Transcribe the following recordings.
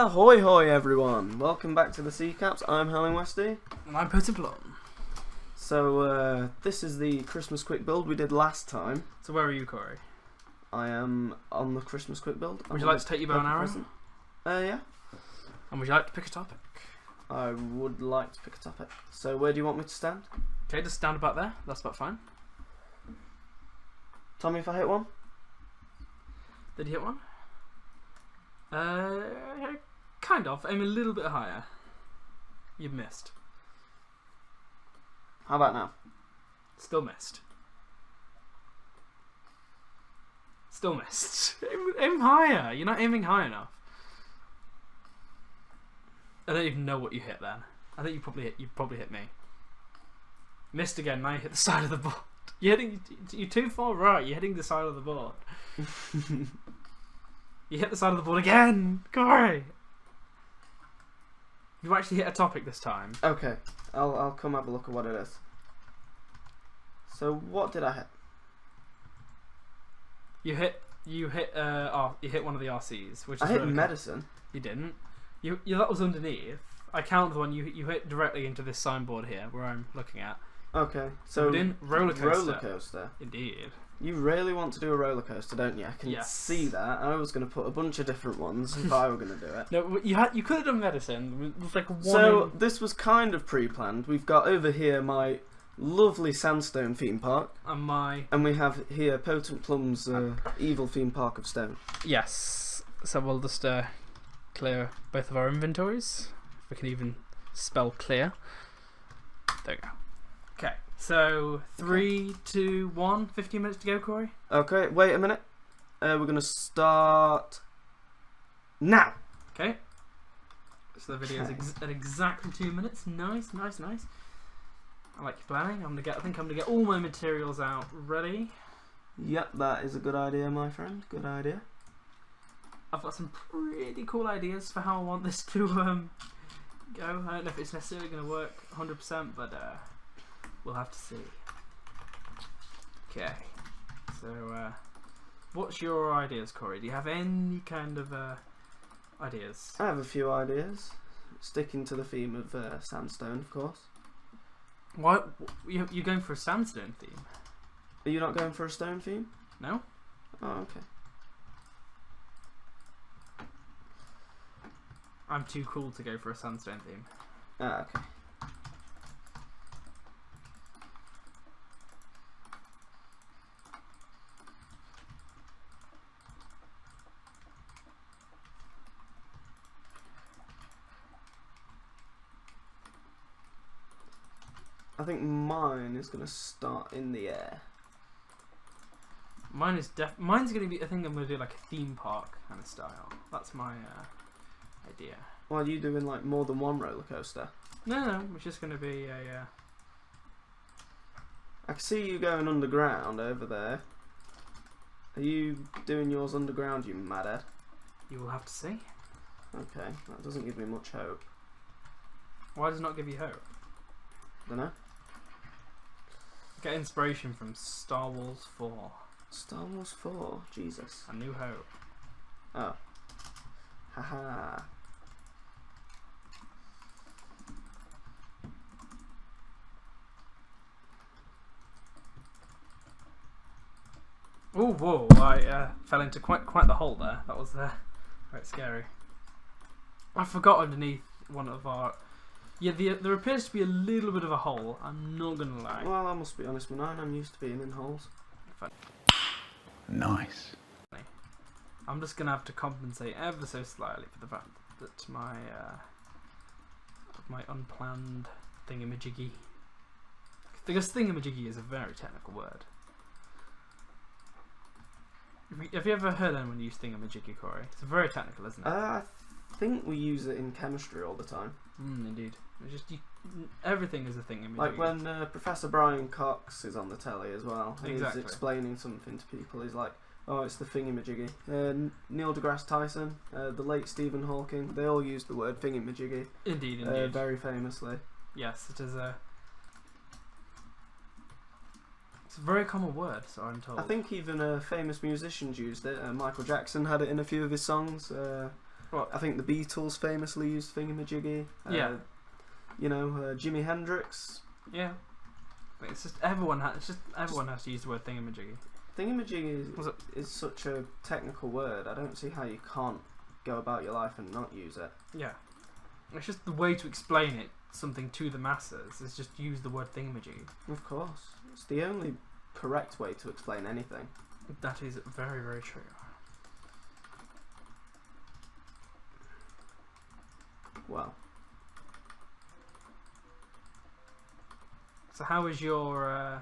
Ahoy hoy everyone! Welcome back to the Sea Caps. I'm HowlingWesty. And I'm Put Plum. So this is the Christmas quick build we did last time. So where are you, Corey? I am on the Christmas quick build. Would you like to take your bow and arrow? Yeah. And would you like to pick a topic? I would like to pick a topic. So where do you want me to stand? Okay, just stand about there. That's about fine. Tell me if I hit one. Did you hit one? Kind of. Aim a little bit higher. You've missed. How about now? Still missed. Still missed. Aim higher. You're not aiming high enough. I don't even know what you hit then. I think you probably hit me. Missed again. Now you hit the side of the board. You're too far right. You're hitting the side of the board. You hit the side of the board again, Corey. You actually hit a topic this time. Okay, I'll come have a look at what it is. So what did I hit? You hit one of the RCs, which I is hit really medicine. You didn't. You that was underneath. I count the one you hit directly into this signboard here, where I'm looking at. Okay, so roller coaster. Roller coaster. Indeed. You really want to do a roller coaster, don't you? I can see that. I was going to put a bunch of different ones if I were going to do it. No, you could have done medicine. It was like one. So this was kind of pre-planned. We've got over here my lovely sandstone theme park, and we have here Potent Plum's evil theme park of stone. Yes. So we'll just clear both of our inventories. If we can even spell clear. There we go. Okay. So 3, 2, 1. 15 minutes to go, Corey. Okay. Wait a minute. We're gonna start now. Okay. So the video is at exactly 2 minutes. Nice. I like your planning. I think I'm gonna get all my materials out ready. Yep, that is a good idea, my friend. Good idea. I've got some pretty cool ideas for how I want this to go. I don't know if it's necessarily going to work 100%, but we'll have to see. Okay. So, what's your ideas, Corey? Do you have any kind of ideas? I have a few ideas. Sticking to the theme of sandstone, of course. Why you're going for a sandstone theme? Are you not going for a stone theme? No. Oh, okay. I'm too cool to go for a sandstone theme. Ah, okay. I think mine is going to start in the air. Mine's going to be. I think I'm going to do like a theme park kind of style. That's my idea. Well, are you doing like more than one roller coaster? No, it's just going to be a. I can see you going underground over there. Are you doing yours underground, you madhead? You will have to see. Okay, that doesn't give me much hope. Why does it not give you hope? Dunno. Get inspiration from Star Wars 4. Star Wars 4? Jesus. A New Hope. Oh. Haha. Oh, whoa! I fell into quite the hole there. That was quite scary. I forgot underneath one of our. Yeah, there appears to be a little bit of a hole. I'm not gonna lie. Well, I must be honest, Manine. I'm used to being in holes. Nice. I'm just gonna have to compensate ever so slightly for the fact that my unplanned thingamajiggy. Because thingamajiggy is a very technical word. Have you ever heard anyone use thingamajiggy, Corey? It's very technical, isn't it? I think we use it in chemistry all the time. Indeed. It's just everything is a thingamajiggy. Like when Professor Brian Cox is on the telly as well. And exactly. He's explaining something to people. He's like, oh, it's the thingamajiggy. Neil deGrasse Tyson, the late Stephen Hawking, they all use the word thingamajiggy. Indeed. Very famously. Yes, it is a... It's a very common word, so I'm told. I think even famous musicians used it. Michael Jackson had it in a few of his songs. What? I think the Beatles famously used thingamajiggy. Yeah. You know, Jimi Hendrix. Yeah. It's just everyone has to use the word thingamajiggy. Thingamajiggy is such a technical word. I don't see how you can't go about your life and not use it. Yeah. It's just the way to explain it, something to the masses, is just use the word thingamajiggy. Of course. It's the only correct way to explain anything. That is very, very true. Well. So how is your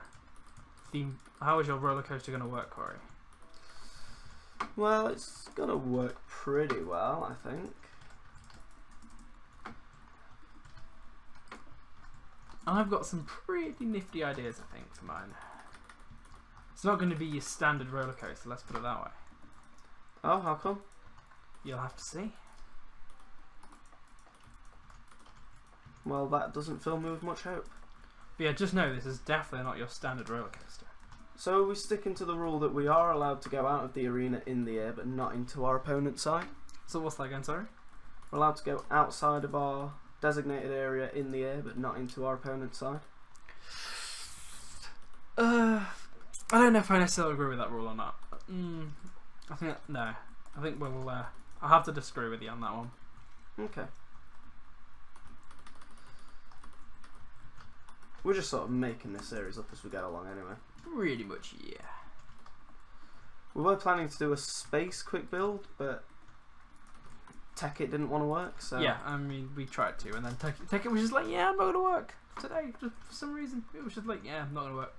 theme? How is your roller coaster going to work, Corey? Well, it's gonna work pretty well, I think. I've got some pretty nifty ideas, I think, for mine. It's not going to be your standard roller coaster, let's put it that way. Oh, how come? You'll have to see. Well, that doesn't fill me with much hope. But yeah, just know this is definitely not your standard roller coaster. So are we sticking to the rule that we are allowed to go out of the arena in the air, but not into our opponent's side? So what's that again, sorry? We're allowed to go outside of our designated area in the air, but not into our opponent's side? I don't know if I necessarily agree with that rule or not. I think no. I think we'll. I'll have to disagree with you on that one. Okay. We're just sort of making this series up as we go along anyway. Pretty much, yeah. We were planning to do a space quick build, but Tekkit didn't want to work, so... Yeah, I mean, we tried to, and then Tekkit was just like, yeah, I'm not going to work today. Just for some reason. It was just like, yeah, I'm not going to work.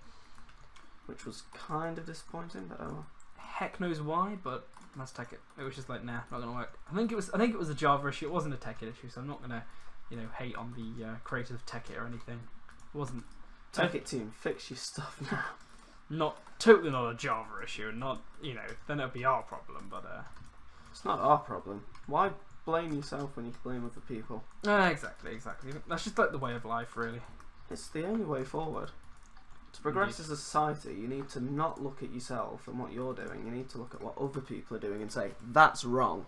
Which was kind of disappointing, but oh well. Heck knows why, but that's Tekkit. It was just like, nah, not going to work. I think it was a Java issue. It wasn't a Tekkit issue, so I'm not going to, hate on the creative Tekkit or anything. It wasn't. Tekkit team, fix your stuff now. Totally not a Java issue, and not, then it'll be our problem, but It's not our problem. Why blame yourself when you can blame other people? Exactly. That's just like the way of life, really. It's the only way forward. To progress as a society, you need to not look at yourself and what you're doing. You need to look at what other people are doing and say, that's wrong.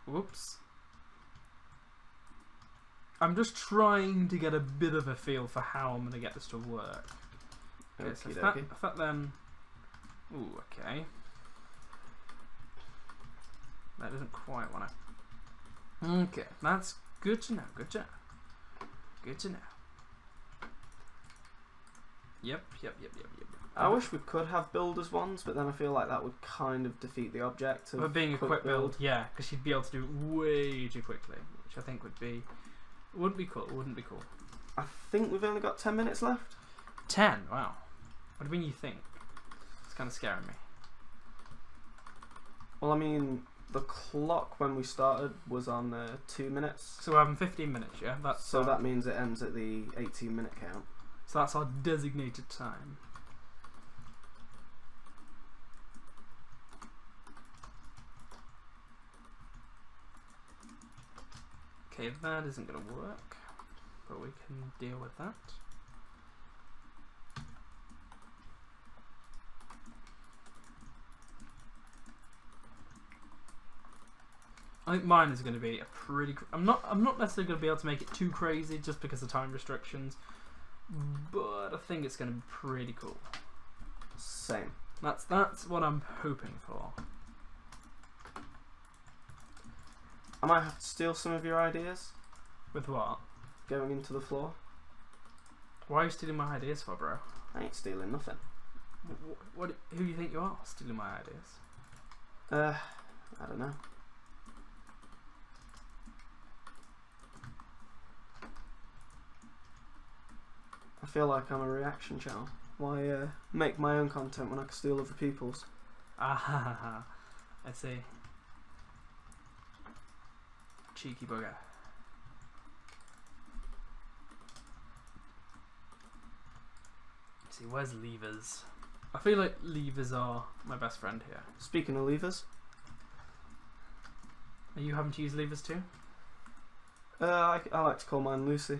Whoops. I'm just trying to get a bit of a feel for how I'm going to get this to work. Okay, so if that then... Ooh, okay. That doesn't quite want to... Okay, that's good to know, good to know. Yep. I wish we could have builders ones, but then I feel like that would kind of defeat the object of But being a quick build, yeah, because you'd be able to do it way too quickly, which I think would be... Wouldn't be cool. I think we've only got 10 minutes left. 10? Wow. What do you mean you think? It's kind of scaring me. Well, I mean, the clock when we started was on 2 minutes. So we're having 15 minutes, yeah? So that means it ends at the 18-minute count. So that's our designated time. Okay, that isn't going to work, but we can deal with that. I think mine is going to be a pretty... I'm not necessarily going to be able to make it too crazy just because of time restrictions, but I think it's going to be pretty cool. Same. That's what I'm hoping for. I might have to steal some of your ideas. With what? Going into the floor. Why are you stealing my ideas for, bro? I ain't stealing nothing. Who do you think you are stealing my ideas? I don't know. I feel like I'm a reaction channel. Why make my own content when I can steal other people's? Ah, I see. Cheeky bugger. See, where's levers? I feel like levers are my best friend here. Speaking of levers, are you having to use levers too? I like to call mine Lucy.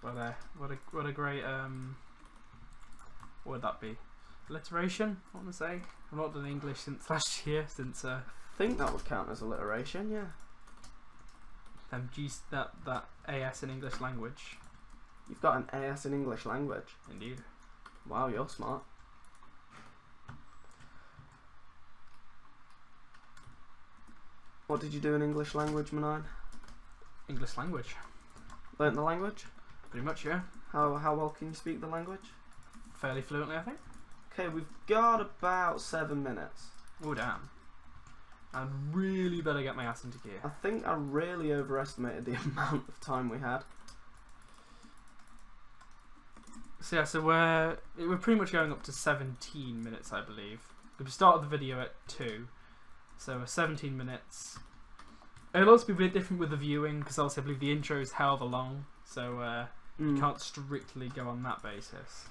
Well, there. What a great what would that be? alliteration, I want to say. I've not done English since last year, since I think that would count as alliteration, yeah. that AS in English language. You've got an AS in English language. Indeed. Wow, you're smart. What did you do in English language, Manine? English language. Learnt the language? Pretty much, yeah. How well can you speak the language? Fairly fluently, I think. Okay, we've got about 7 minutes. Oh, damn. I really better get my ass into gear. I think I really overestimated the amount of time we had. So yeah, so we're pretty much going up to 17 minutes, I believe. We started the video at 2, so we're 17 minutes. It'll also be a bit different with the viewing, because also I believe the intro is however long, so you can't strictly go on that basis.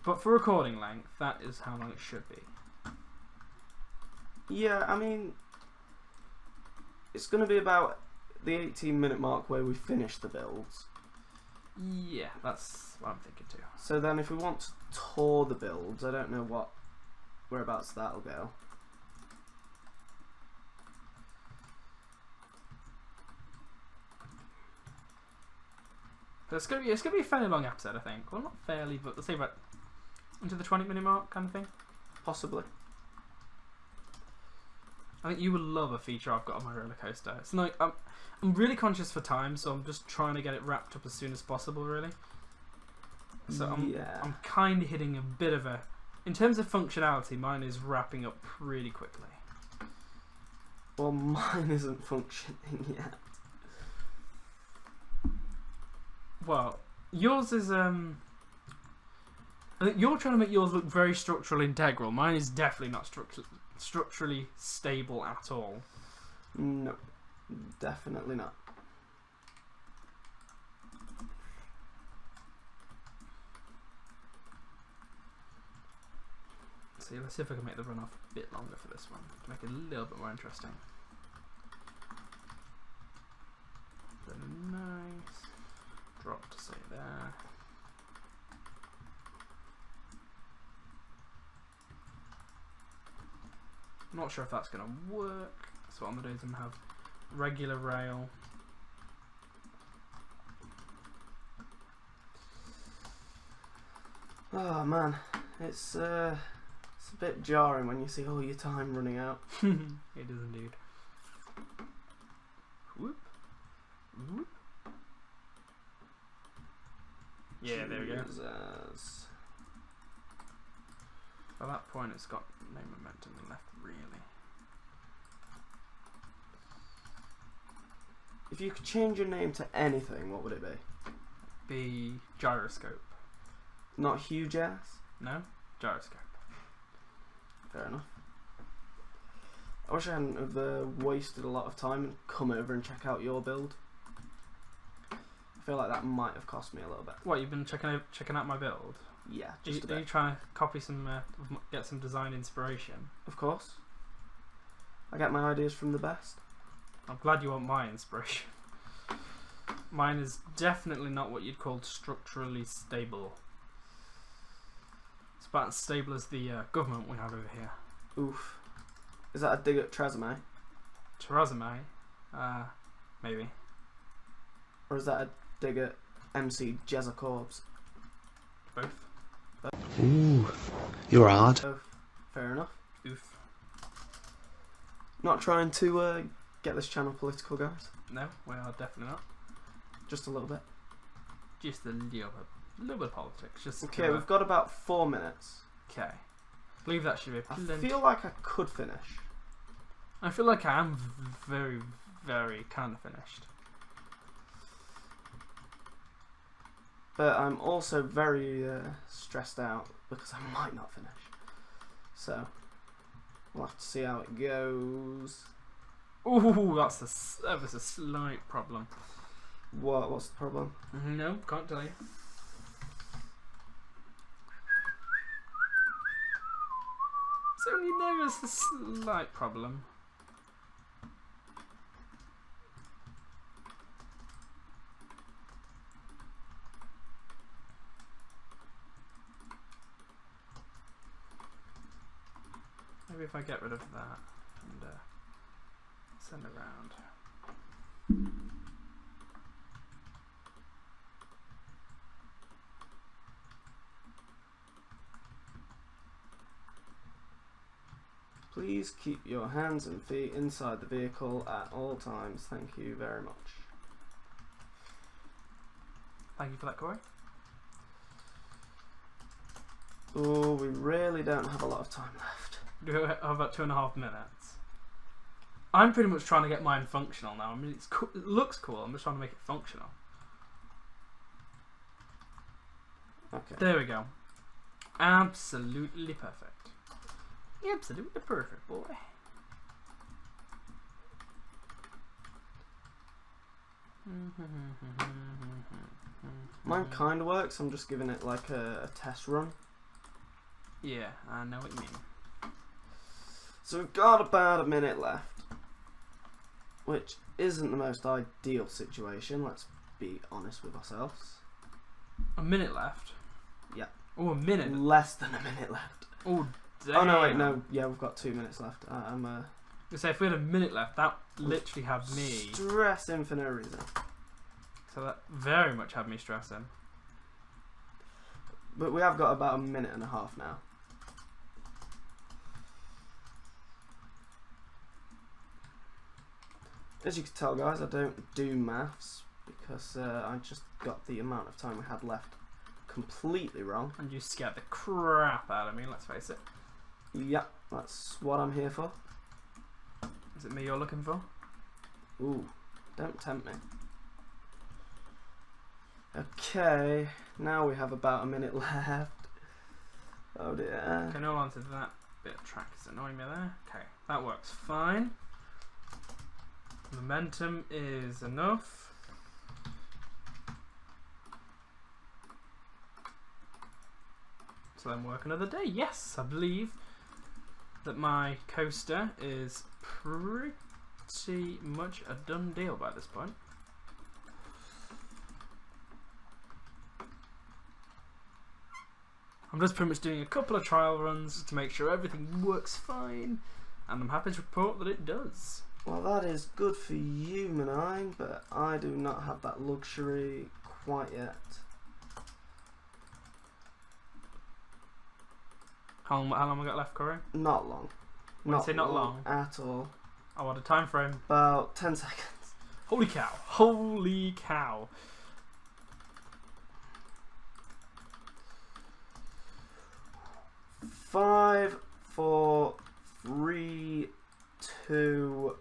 But for recording length, that is how long it should be. Yeah, I mean, it's going to be about the 18-minute mark where we finish the builds. Yeah, that's what I'm thinking too. So then if we want to tour the builds, I don't know whereabouts that'll go. But it's gonna be a fairly long episode, I think. Well, not fairly, but let's say about into the 20-minute mark kind of thing. Possibly. I think you will love a feature I've got on my roller coaster. It's like I'm really conscious for time, so I'm just trying to get it wrapped up as soon as possible, really. So I'm kind of hitting a bit of a, in terms of functionality, mine is wrapping up pretty quickly. Well, mine isn't functioning yet. Well, yours is I think you're trying to make yours look very structurally integral. Mine is definitely not structurally stable at all. No, definitely not. See, let's see if I can make the runoff a bit longer for this one to make it a little bit more interesting. Very nice. Drop to say there. I'm not sure if that's going to work. So what I'm going to do is I'm going to have regular rail. Oh man, it's a bit jarring when you see all your time running out. It is indeed. Whoop. Whoop. Yeah, there we go. Jesus. By that point, it's got no momentum left, really. If you could change your name to anything, what would it be? Be gyroscope. Not huge ass? No? Gyroscope. Fair enough. I wish I hadn't have wasted a lot of time and come over and check out your build. I feel like that might have cost me a little bit. What, you've been checking out my build? Yeah, just a bit. Are you trying to copy some, get some design inspiration? Of course. I get my ideas from the best. I'm glad you want my inspiration. Mine is definitely not what you'd call structurally stable. It's about as stable as the government we have over here. Oof. Is that a dig at Tresemme? Tresemme? Maybe. Or is that a dig at MC Jezza Corbs? Both. Ooh, you're hard. Both. Fair enough. Oof. Not trying to get this channel political, guys. No, we are definitely not. Just a little bit. Just a little bit of politics. Just okay, we've got about 4 minutes. Okay. I believe that should be I feel like I could finish. I feel like I am very, very kind of finished. But I'm also very stressed out because I might not finish. So, we'll have to see how it goes. Ooh, that was a slight problem. What's the problem? No, can't tell you. It's only there is a slight problem. if I get rid of that and send it around. Please keep your hands and feet inside the vehicle at all times. Thank you very much. Thank you for that, Corey. Oh, we really don't have a lot of time left. Do it about 2.5 minutes. I'm pretty much trying to get mine functional now. I mean, it looks cool. I'm just trying to make it functional. Okay. There we go. Absolutely perfect. Absolutely perfect, boy. Mine kind of works. I'm just giving it like a test run. Yeah, I know what you mean. So we've got about a minute left, which isn't the most ideal situation. Let's be honest with ourselves. A minute left? Yeah. Oh, a minute? Less than a minute left. Oh, damn. Oh no, wait, no. Yeah, we've got 2 minutes left. You say if we had a minute left, that literally had me stressing for no reason. So that very much had me stressing. But we have got about a minute and a half now. As you can tell, guys, I don't do maths because I just got the amount of time we had left completely wrong. And you scared the crap out of me, let's face it. Yep, that's what I'm here for. Is it me you're looking for? Ooh, don't tempt me. Okay, now we have about a minute left. Oh dear. Okay, no on to that bit of track is annoying me there. Okay, that works fine. Momentum is enough. So then work another day. Yes, I believe that my coaster is pretty much a done deal by this point. I'm just pretty much doing a couple of trial runs to make sure everything works fine, and I'm happy to report that it does. Well, that is good for you, Manine, but I do not have that luxury quite yet. How long have I got left, Corey? Not long. When you say not long at all. I want a time frame. About 10 seconds. Holy cow! Holy cow! Five, 4, 3, 2,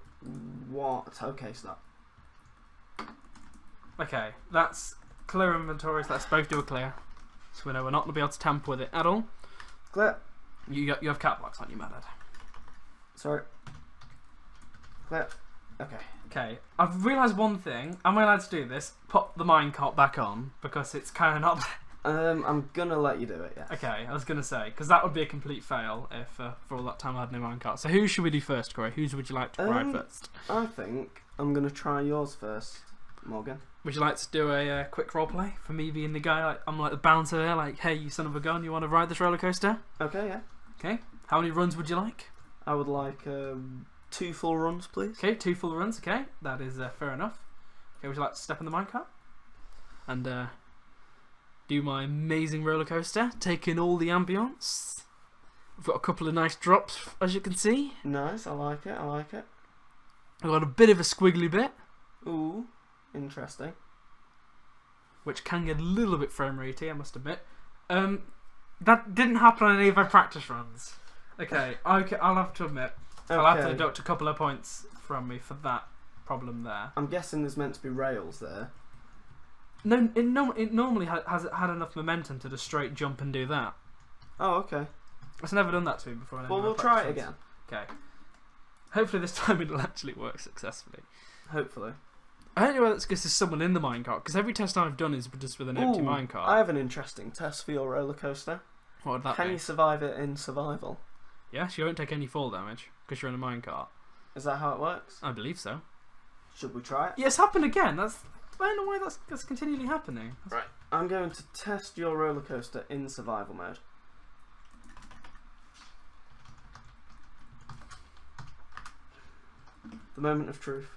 1. Okay, stop. Okay, that's clear inventories. Let's both do a clear, so we know we're not going to be able to tamper with it at all. Clear. You have cat blocks, aren't you, Mad Dad? Sorry. Clear. Okay. Okay, I've realised one thing. Am I allowed to do this? Pop the minecart back on because it's kind of not. I'm gonna let you do it. Yeah. Okay, I was gonna say because that would be a complete fail if for all that time I had no minecart. So who should we do first, Corey? Whose would you like to ride first? I think I'm gonna try yours first, Morgan. Would you like to do a quick roleplay for me being the guy? Like, I'm like the bouncer there. Like, hey, you son of a gun, you want to ride this roller coaster? Okay. Yeah. Okay. How many runs would you like? I would like 2 full runs, please. Okay, 2 full runs. Okay, that is fair enough. Okay, would you like to step in the minecart and do my amazing roller coaster, take in all the ambience? I've got a couple of nice drops, as you can see. Nice, I like it. I like it. I've got a bit of a squiggly bit. Ooh, interesting. Which can get a little bit frame ratey, I must admit. That didn't happen on any of my practice runs. Okay, I'll have to admit. Okay. I'll have to deduct a couple of points from me for that problem there. I'm guessing there's meant to be rails there. No, it normally has had enough momentum to just straight jump and do that. Oh, okay. It's never done that to me before. Well, we'll try it again. Okay. Hopefully this time it'll actually work successfully. Hopefully. I don't know whether it's because there's someone in the minecart, because every test I've done is just with an empty minecart. I have an interesting test for your roller coaster. What would that be? Can you survive it in survival? Yes, you won't take any fall damage because you're in a minecart. Is that how it works? I believe so. Should we try it? Yeah, it's happened again. I don't know why that's continually happening. Right. I'm going to test your roller coaster in survival mode. The moment of truth.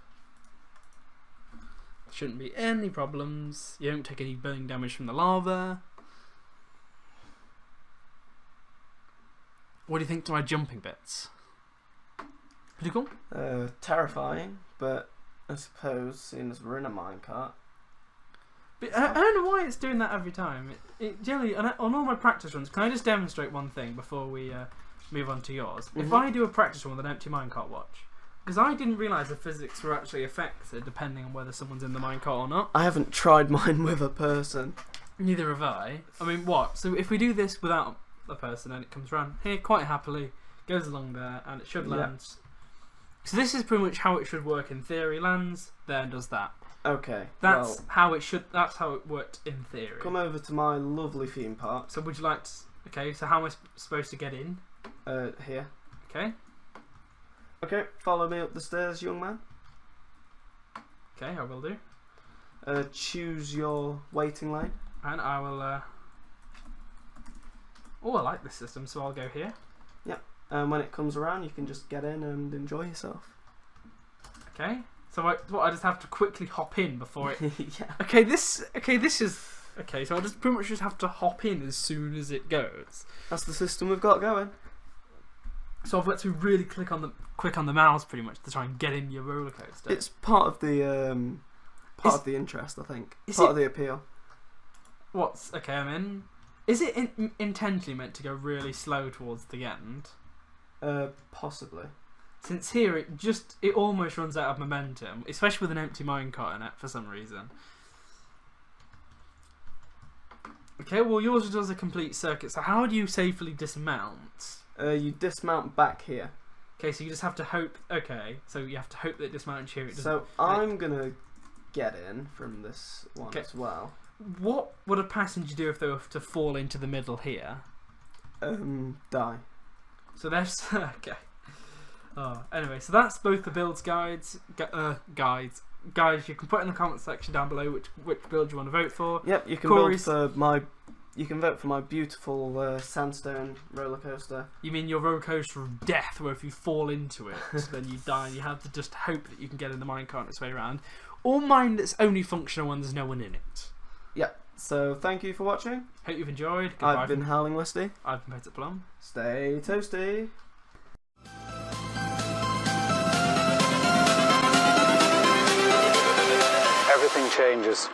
Shouldn't be any problems. You don't take any burning damage from the lava. What do you think to my jumping bits? Pretty cool? Terrifying, but I suppose, seeing as we're in a minecart. But I don't know why it's doing that every time. It generally, on all my practice runs, can I just demonstrate one thing before we move on to yours? Mm-hmm. If I do a practice run with an empty minecart watch, because I didn't realise the physics were actually affected depending on whether someone's in the minecart or not. I haven't tried mine with a person. Neither have I. I mean, what? So if we do this without a person and it comes around here quite happily, goes along there, and it should land. So this is pretty much how it should work in theory. Lands there and does that. Okay. That's how it should. That's how it worked in theory. Come over to my lovely theme park. So would you like to? Okay. So how am I supposed to get in? Here. Okay. Okay. Follow me up the stairs, young man. Okay, I will do. Choose your waiting lane. And I will. Oh, I like this system, so I'll go here. Yep. And when it comes around, you can just get in and enjoy yourself. Okay. So I just have to quickly hop in before it. Yeah. Okay. This is. Okay. So I just pretty much just have to hop in as soon as it goes. That's the system we've got going. So I've got to really quick on the mouse pretty much to try and get in your roller coaster. It's part of the of the interest, I think. Part of the appeal. What's okay? I'm in. Is it intentionally meant to go really slow towards the end? Possibly. Since here it almost runs out of momentum, especially with an empty minecart in it for some reason. Okay, well yours does a complete circuit. So how do you safely dismount? You dismount back here. Okay, so you just have to hope. Okay, so you have to hope that it dismounts here. It doesn't. So I'm gonna get in from this one as well. What would a passenger do if they were to fall into the middle here? Die. So there's okay. Oh, anyway, so that's both the builds guides. Guys, you can put in the comment section down below which build you want to vote for. Yep, you can Corey's, You can vote for my beautiful sandstone roller coaster. You mean your roller coaster of death, where if you fall into it, then you die, and you have to just hope that you can get in the minecart its way around, or mine that's only functional when there's no one in it. Yep. So thank you for watching. Hope you've enjoyed. Goodbye. I've been HowlingWesty. I've been Peter Plum. Stay toasty. Everything changes.